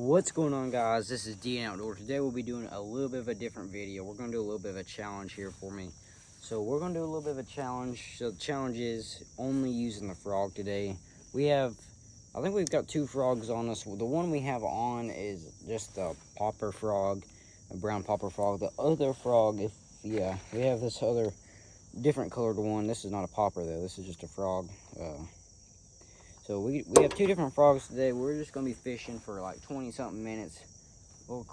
What's going on, guys? This is DN Outdoors. Today we'll be doing a little bit of a different video. We're going to do a little bit of a challenge here for me. So we're going to do a little bit of a challenge. So the challenge is only using the frog today. I think we've got two frogs on us. The one we have on is just a popper frog, a brown popper frog. The other frog, we have this other different colored one. This is not a popper though. This is just a frog. So we have two different frogs today. We're just going to be fishing for like 20-something minutes. We'll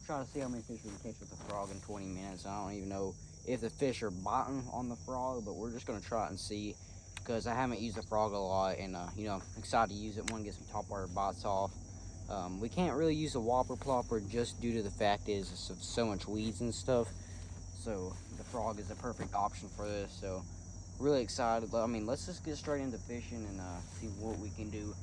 try to see how many fish we can catch with the frog in 20 minutes. I don't even know if the fish are biting on the frog, but we're just going to try it and see, because I haven't used the frog a lot, and I'm excited to use it. Want to get some topwater bites off. We can't really use the whopper plopper just due to the fact is it's so much weeds and stuff. So the frog is the perfect option for this. So really excited. I mean, let's just get straight into fishing and see what we can do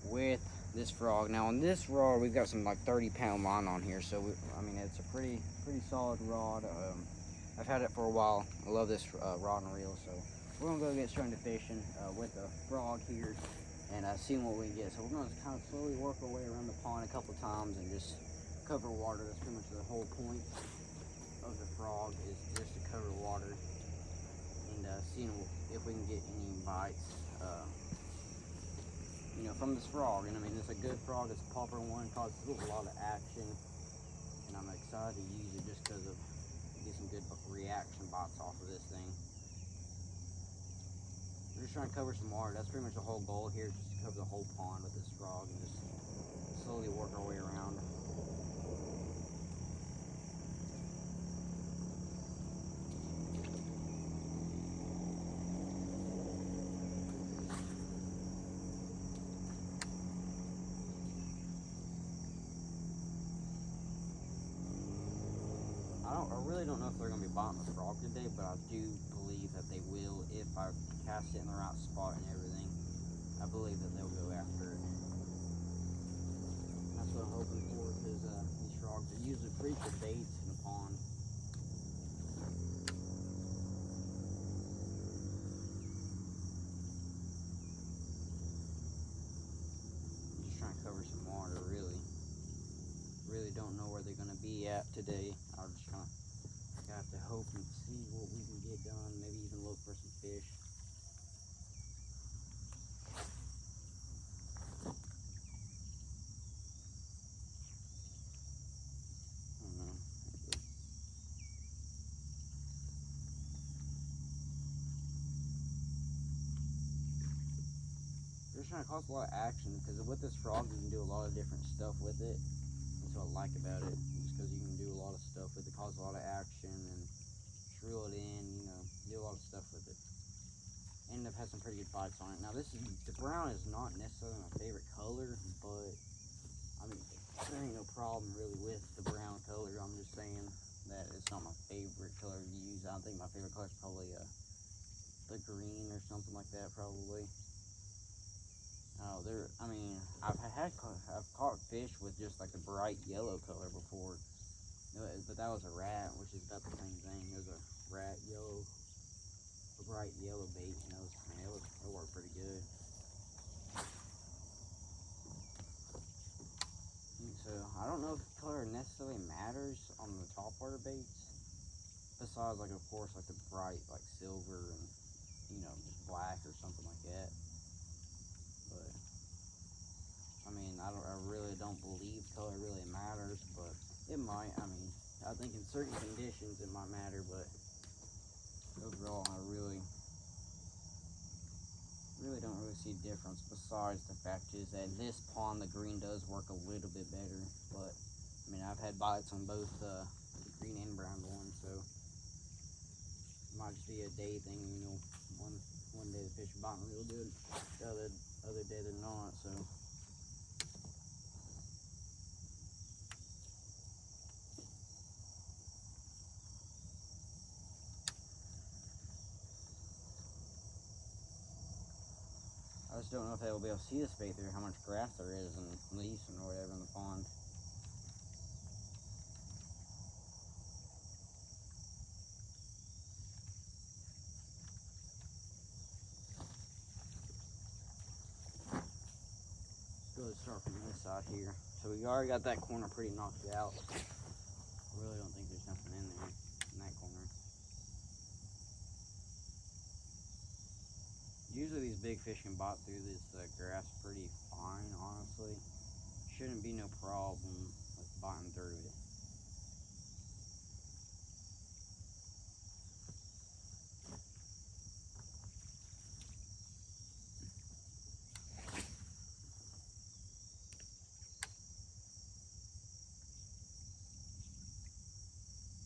with this frog. Now on this rod, we've got some like 30-pound line on here, so I mean, it's a pretty solid rod. I've had it for a while. I love this rod and reel, so we're gonna go get straight into fishing with the frog here and seeing what we can get. So we're gonna kind of slowly work our way around the pond a couple times and just cover water. That's pretty much the whole point of the frog, is just to cover water and seeing if we can get any bites from this frog. And I mean, it's a good frog. It's a popper one, causes a lot of action, and I'm excited to use it just because of get some good reaction bites off of this thing. We're just trying to cover some water. That's pretty much the whole goal here, just to cover the whole pond with this frog and just slowly work our way around. I really don't know if they're going to be biting the frog today, but I do believe that they will if I cast it in the right spot and everything. I believe that they'll go after it. That's what I'm hoping for, because these frogs are usually pretty good baits in the pond. Just trying to cover some water, really. Really don't know where they're going to be at today. I'll just kind of have to hope and see what we can get done. Maybe even look for some fish. I don't know. They're just trying to cause a lot of action, because with this frog you can do a lot of different stuff with it. That's what I like about it, just because you can do a lot of stuff with it, cause a lot of action and reel it in, do a lot of stuff with it. And I've had some pretty good bites on it. Now the brown is not necessarily my favorite color, but I mean, there ain't no problem really with the brown color. I'm just saying that it's not my favorite color to use. I think my favorite color is probably the green or something like that, probably. I've caught fish with just like a bright yellow color before, but that was a rat, which is about the same thing. There's a bright yellow bait, and it worked pretty good. So I don't know if color necessarily matters on the topwater baits, besides like, of course, like the bright like silver and just black or something like that. But I mean, I really don't believe color really matters, but it might. I mean, I think in certain conditions it might matter, but overall I really don't really see a difference, besides the fact is that this pond the green does work a little bit better. But I mean, I've had bites on both the green and brown ones, so it might just be a day thing. One day the fish are biting real good, the other day they're not. So I just don't know if they will be able to see this bait through how much grass there is and leaves and whatever in the pond. Let's go start from this side here. So we already got that corner pretty knocked out. Really don't think there's nothing in there, in that corner. Usually these big fish can bite through this grass pretty fine, honestly. Shouldn't be no problem with biting through it.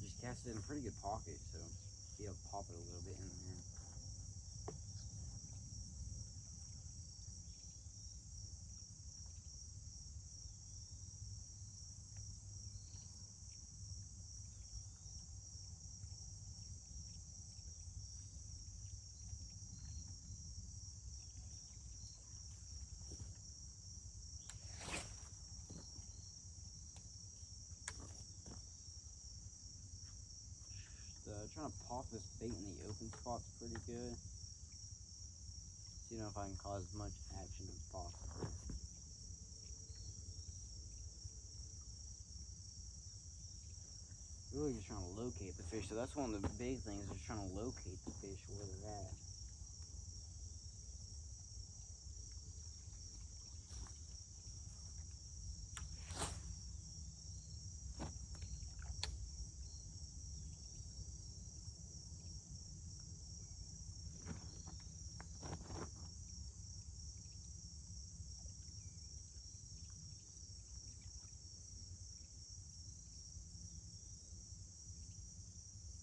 Just cast it in a pretty good pocket, so be able to pop it a little bit in there. Trying to pop this bait in the open spot's pretty good. See if I can cause as much action as possible. Really just trying to locate the fish. So that's one of the big things, is trying to locate the fish where they're at.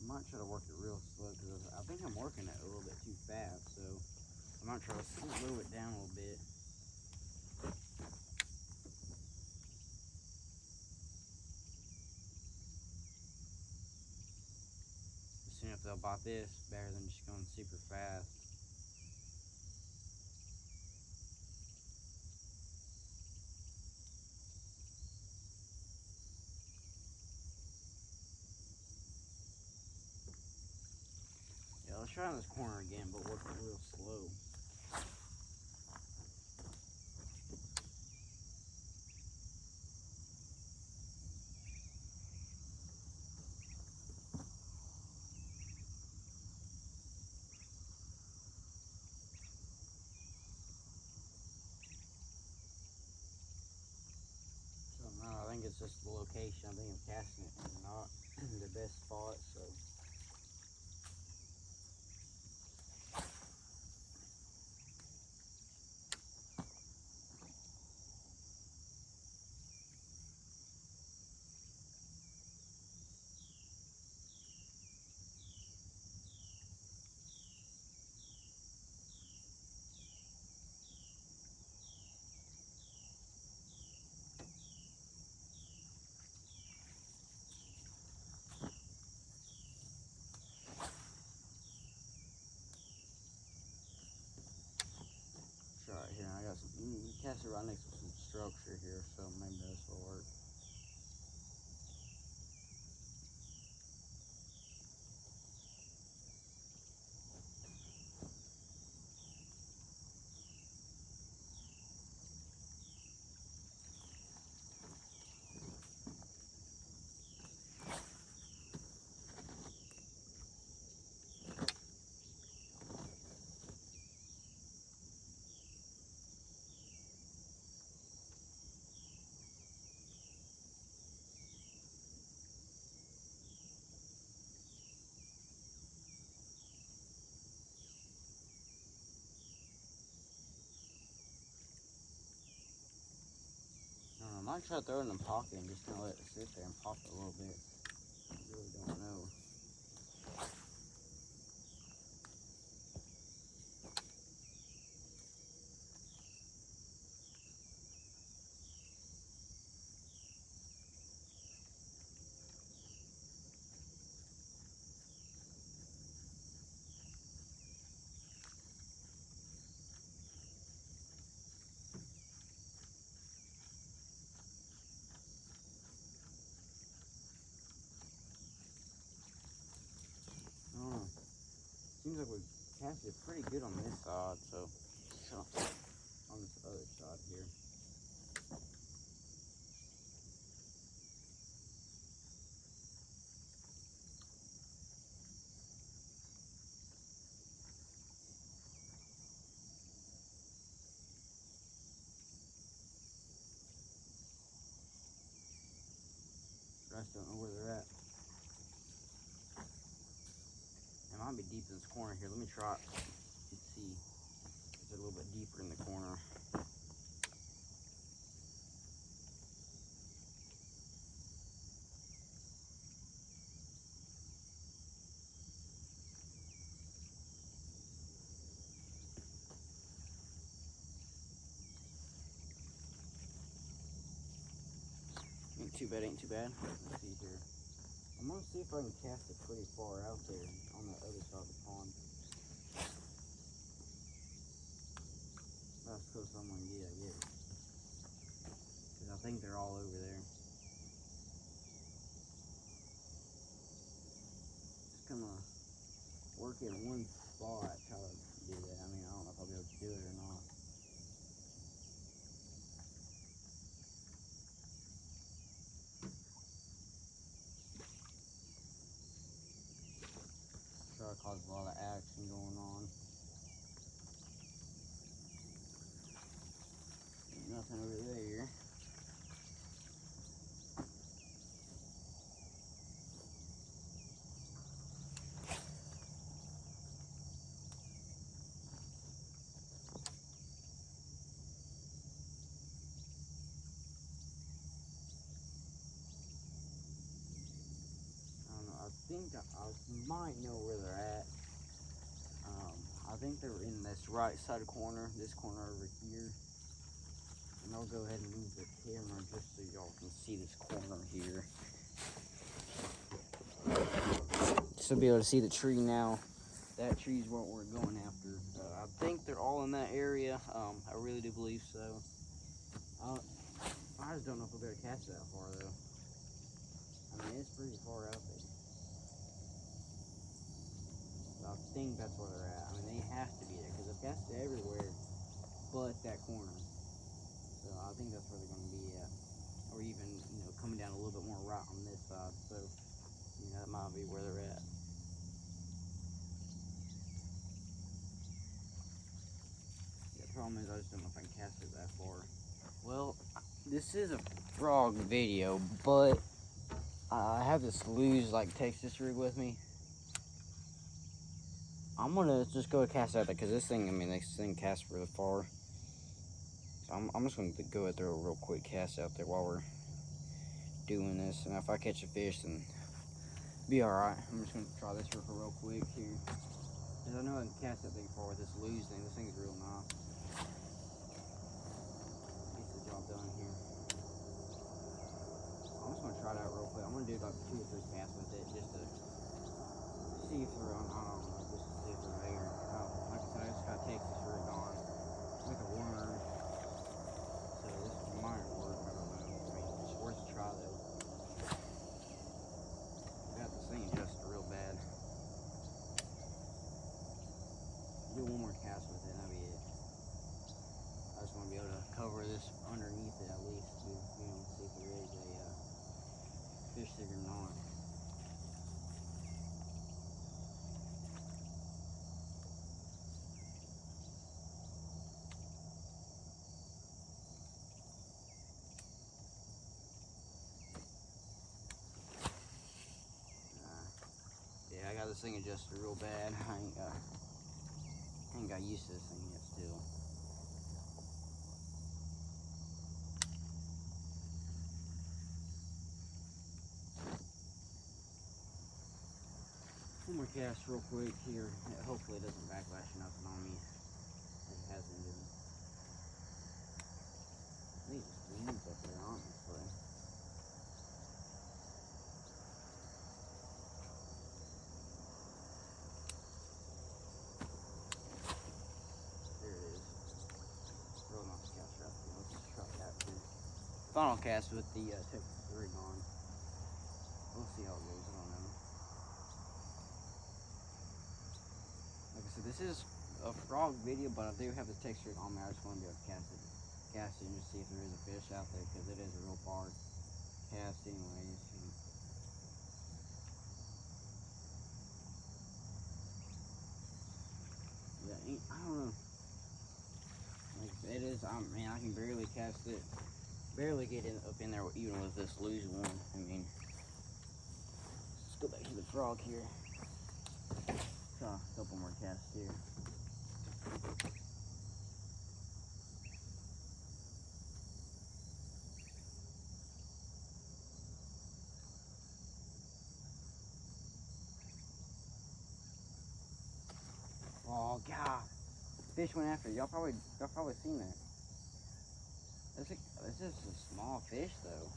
I might try to work it real slow because I think I'm working it a little bit too fast, so I might try to slow it down a little bit. Seeing if they'll bite this better than just going super fast. Yeah, let's try on this corner again, but work it real slow. So no, I think it's just the location. I think I'm casting it not the best spot, so. Right here, I got some. Cast it right next to some structure here, so maybe this will work. I might try to throw it in the pocket and just kind of let it sit there and pop it a little bit. I really don't know. I don't know. Seems like we cast it pretty good on this side, so on this other side here. just don't know where they're at. It might be deep in this corner here. Let me try it and see. Is it a little bit deeper in the corner? Ain't too bad, ain't too bad. Let's see here. I'm gonna see if I can cast it pretty far out there on the other side of the pond. That's close I'm gonna get, I guess. Because I think they're all over there. Just kind of work in one spot, try to do that. I mean, I don't know if I'll be able to do it or not. Try to cause a lot of action going on. Ain't nothing over there. I don't know. I think I might know where they're at. I think they're in this right side corner, this corner over here. And I'll go ahead and move the camera just so y'all can see this corner here. Just to be able to see the tree now. That tree is what we're going after. I think they're all in that area. I really do believe so. I just don't know if we'll be able to cast that far though. I mean, it's pretty far out there. So I think that's where they're at. I mean, they have to be there because I've casted everywhere but that corner. So I think that's where they're going to be at. Or even, you know, coming down a little bit more right on this side. So, you know, that might be where they're at. The problem is I just don't know if I can cast it that far. Well, this is a frog video, but I have this Lew's like Texas rig with me. I'm gonna just go cast out there because this thing casts really far. So I'm just gonna go through a real quick cast out there while we're doing this. And if I catch a fish, then be alright. I'm just gonna try this real quick here. Because I know I can cast that thing far with this Lew's thing. This thing's real nice. Gets the job done here. I'm just gonna try it out real quick. I'm gonna do like 2 or 3 casts with it just to see if they're on. I don't know, just to see if they're there. Like I said, I just got Texas rig on with a worm. So this might work. I don't know. I mean, it's worth a try though. Got this thing adjusted real bad. Do one more cast with it, and that'll be it. I just want to be able to cover this underneath it at least to, you know, see if there is a fish stick or not. Yeah, I got this thing adjusted real bad. I ain't got used to this thing yet still. One more cast real quick here. Hopefully it doesn't backlash nothing on me. It hasn't been. I think it's leaves up there, honestly. There it is. Real nice cast right there. Let's just try that too. Final cast with the Texas rig on. We'll see how it goes. I don't know. Like I said, this is a frog video, but I do have the Texas rig on there. I just want to be able to cast it and just see if there is a fish out there because it is a real far cast anyways. Yeah, I don't know. Like it is, man, I can barely cast it. Barely get up in there even with this Lew's one. I mean, go back to the frog here. Saw a couple more casts here. Oh god, fish went after it. Y'all probably seen that. It's just a small fish though,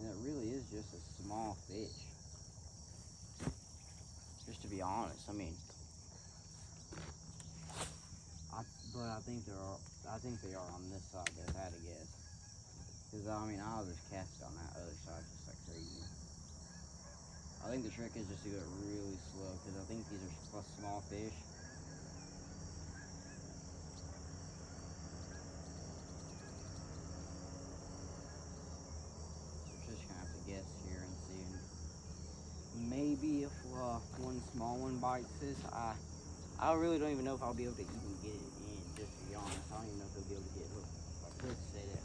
and it really is just a small fish. Just to be honest, I mean, but I think they are on this side. If I had to guess, because I mean, I was just casting on that other side just like crazy. I think the trick is just to go really slow, because I think these are small fish. Guess here and seeing maybe if one small one bites this. I really don't even know if I'll be able to even get it in, just to be honest. I don't even know if he'll be able to get hook set it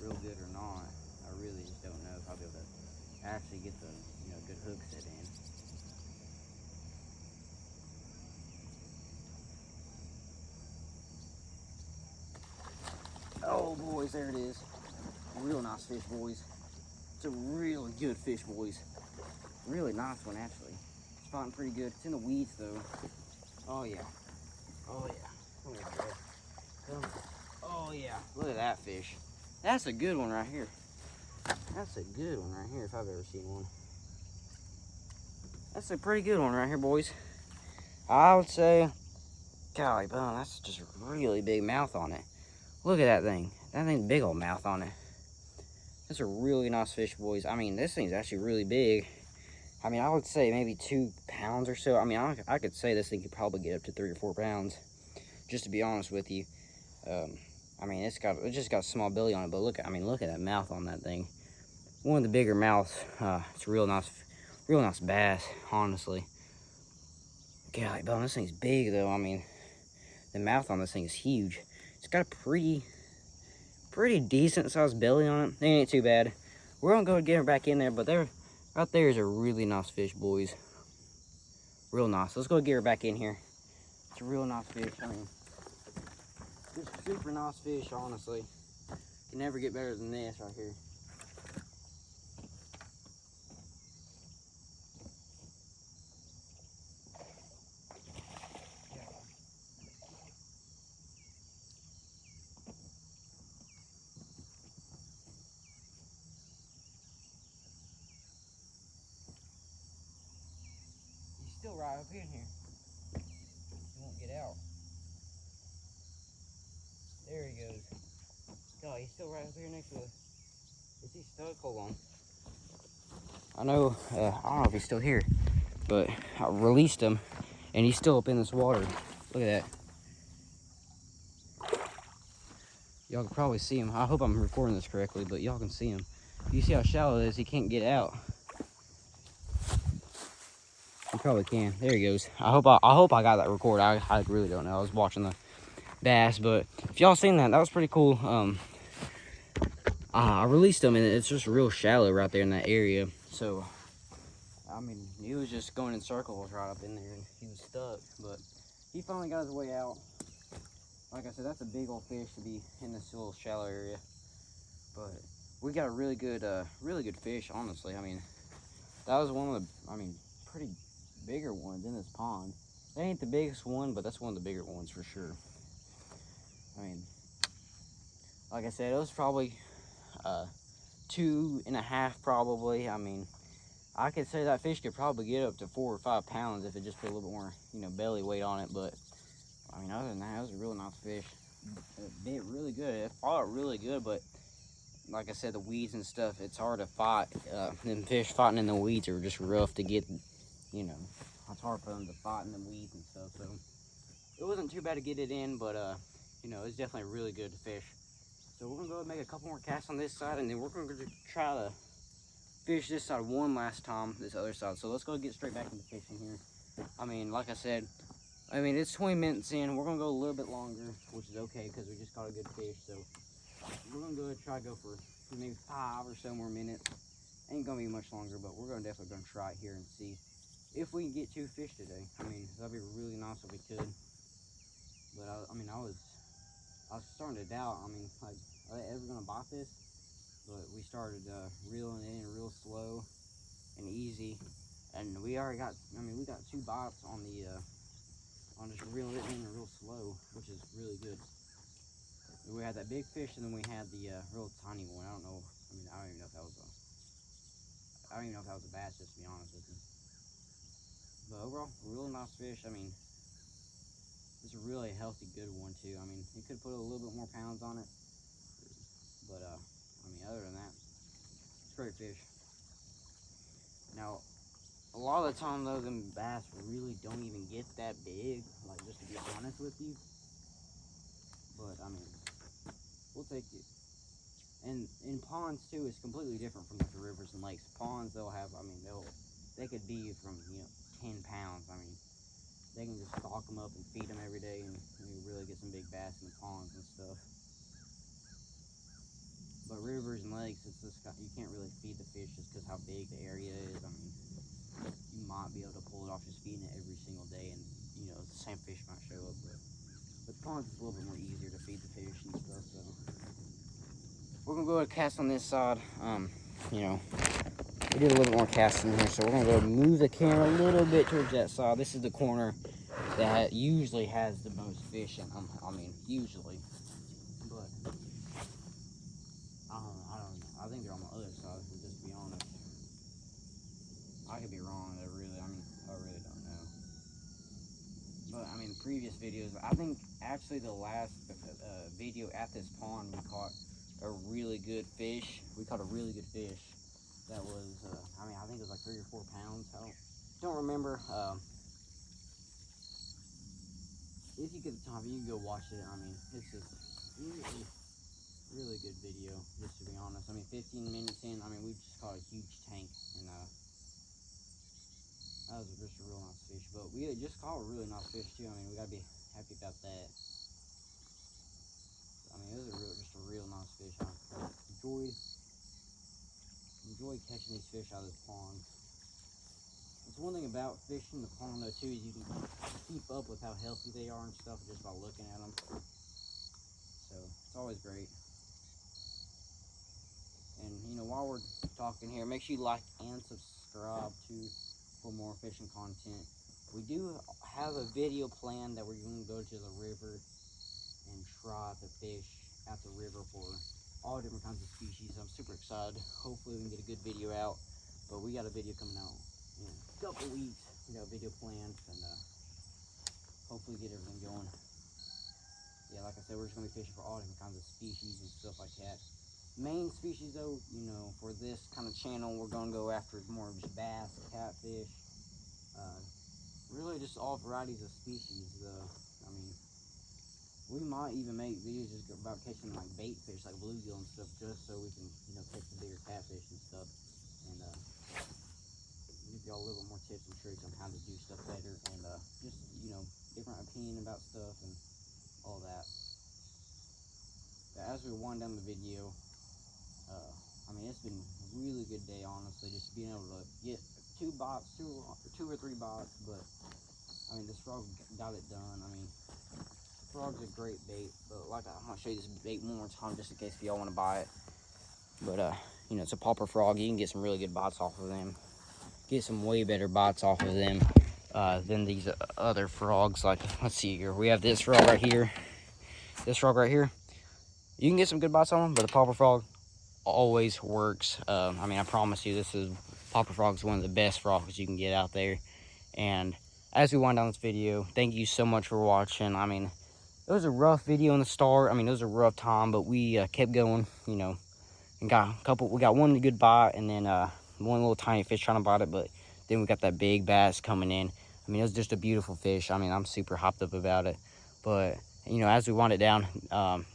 real good or not. I really just don't know if I'll be able to actually get the good hook set in. Oh boys, there it is. Real nice fish, boys. It's a really good fish, boys. Really nice one, actually. It's fighting pretty good. It's in the weeds, though. Oh, yeah. Oh, yeah. Come here, bro. Come. Oh, yeah. Look at that fish. That's a good one right here. That's a good one right here, if I've ever seen one. That's a pretty good one right here, boys. I would say, golly, bum, that's just a really big mouth on it. Look at that thing. That thing's big old mouth on it. That's a really nice fish, boys. I mean, this thing's actually really big. I mean, I would say maybe 2 pounds or so. I mean, I could say this thing could probably get up to 3 or 4 pounds, just to be honest with you. I mean, it just got a small belly on it, but look at that mouth on that thing. One of the bigger mouths. It's a real nice bass, honestly. God, but this thing's big though. I mean, the mouth on this thing is huge. It's got a pretty decent sized belly on it. It ain't too bad. We're gonna go get her back in there, but right there is a really nice fish, boys. Real nice. Let's go get her back in here. It's a real nice fish. I mean, just super nice fish, honestly. Can never get better than this right here. Still right up in here. He won't get out. There he goes. God, he's still right up here next to us. Is he stuck? Hold on. I know, I don't know if he's still here, but I released him and he's still up in this water. Look at that. Y'all can probably see him. I hope I'm recording this correctly, but y'all can see him. You see how shallow it is? He can't get out. You probably can. There he goes. I hope I got that recorded. I really don't know. I was watching the bass, but if y'all seen that was pretty cool. I released him, and it's just real shallow right there in that area. So, I mean, he was just going in circles right up in there, and he was stuck. But he finally got his way out. Like I said, that's a big old fish to be in this little shallow area. But we got a really good fish, honestly. I mean, that was one of the, pretty bigger ones in this pond. That ain't the biggest one, but that's one of the bigger ones for sure. I mean, like I said, it was probably 2.5 probably. I mean, I could say that fish could probably get up to 4 or 5 pounds if it just put a little bit more, belly weight on it. But I mean, other than that, it was a really nice fish. It bit really good. It fought really good, but like I said, the weeds and stuff, it's hard to fight. Them fish fighting in the weeds are just rough to get, it's hard for them to fight in the weeds and stuff. So it wasn't too bad to get it in, but it's definitely really good to fish. So we're gonna go and make a couple more casts on this side, and then we're gonna try to fish this side one last time, this other side. So let's go get straight back into fishing here. I mean, like I said, it's 20 minutes in. We're gonna go a little bit longer, which is okay because we just caught a good fish. So we're gonna try to go for maybe 5 or so more minutes. Ain't gonna be much longer, but we're definitely gonna try it here and see if we can get 2 fish today. I mean, that'd be really nice if we could. But I mean, I was starting to doubt. I mean, like, are they ever gonna bite this? But we started reeling it in real slow and easy, and we already got. I mean, we got 2 bites on the on just reeling it in real slow, which is really good. We had that big fish, and then we had the real tiny one. I don't know. I mean, I don't even know if that was a bass, just to be honest with you. But overall, really nice fish. I mean, it's a really healthy, good one too. I mean, you could put a little bit more pounds on it, but I mean, other than that, it's great fish. Now, a lot of the time though, them bass really don't even get that big. Like, just to be honest with you. But I mean, we'll take it. And in ponds too, it's completely different from the rivers and lakes. Ponds, they'll have, I mean, they could be from 10 pounds. I mean, they can just stock them up and feed them every day, and you really get some big bass in the ponds and stuff. But rivers and lakes, it's just you can't really feed the fish just because how big the area is. I mean, you might be able to pull it off just feeding it every single day, and the same fish might show up. But the ponds is a little bit more easier to feed the fish and stuff. So we're gonna go ahead and cast on this side. We did a little bit more casting here, so we're gonna go move the camera a little bit towards that side. This is the corner that usually has the most fish in them. I mean, usually, but I don't know. I think they're on the other side. To just be honest, I could be wrong. I really don't know. But I mean, previous videos. I think actually the last video at this pond, we caught a really good fish. We caught a really good fish. That was, I mean, I think it was like 3 or 4 pounds. I don't remember. If you get the time, you can go watch it. I mean, it's just really good video, just to be honest. I mean, 15 minutes in, I mean, we just caught a huge tank, and that was just a real nice fish. But we just caught a really nice fish too. I mean, we gotta be happy about that. I mean, it was just a real nice fish. I enjoy catching these fish out of this pond. It's one thing about fishing the pond though too, is you can keep up with how healthy they are and stuff just by looking at them. So it's always great. And while we're talking here, make sure you like and subscribe too for more fishing content. We do have a video planned that we're going to go to the river and try to fish at the river for all different kinds of species. I'm super excited. Hopefully we can get a good video out. But we got a video coming out in a couple weeks. We got a video planned, and hopefully get everything going. Yeah, like I said, we're just going to be fishing for all different kinds of species and stuff like that. Main species though, for this kind of channel, we're going to go after more of just bass, catfish, really just all varieties of species. I mean, we might even make videos just about catching like bait fish, like bluegill and stuff, just so we can, catch the bigger catfish and stuff, and give y'all a little bit more tips and tricks on how to do stuff better, and just, different opinion about stuff and all that. But as we wind down the video, I mean, it's been a really good day, honestly, just being able to get 2 or 3 bites, but I mean, this frog got it done. I mean, frog's a great bait, but I'm gonna show you this bait one more time just in case if y'all want to buy it. But it's a popper frog. You can get some really good bites off of them. Get some way better bites off of them than these other frogs. Like, let's see here. We have this frog right here. This frog right here. You can get some good bites on them, but the popper frog always works. I mean, I promise you, popper frog is one of the best frogs you can get out there. And as we wind down this video, thank you so much for watching. I mean, it was a rough video in the start. I mean, it was a rough time, but we kept going, and we got one good bite, and then one little tiny fish trying to bite it, but then we got that big bass coming in. I mean, it was just a beautiful fish. I mean, I'm super hyped up about it. But, as we wind it down,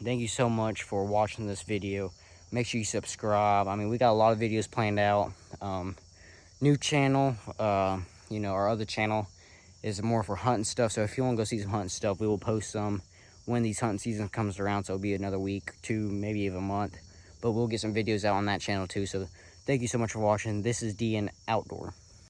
thank you so much for watching this video. Make sure you subscribe. I mean, we got a lot of videos planned out. New channel, our other channel is more for hunting stuff. So if you want to go see some hunting stuff, we will post some when these hunting season comes around. So it'll be another week, 2, maybe even a month. But we'll get some videos out on that channel too. So Thank you so much for watching. This is DN Outdoor.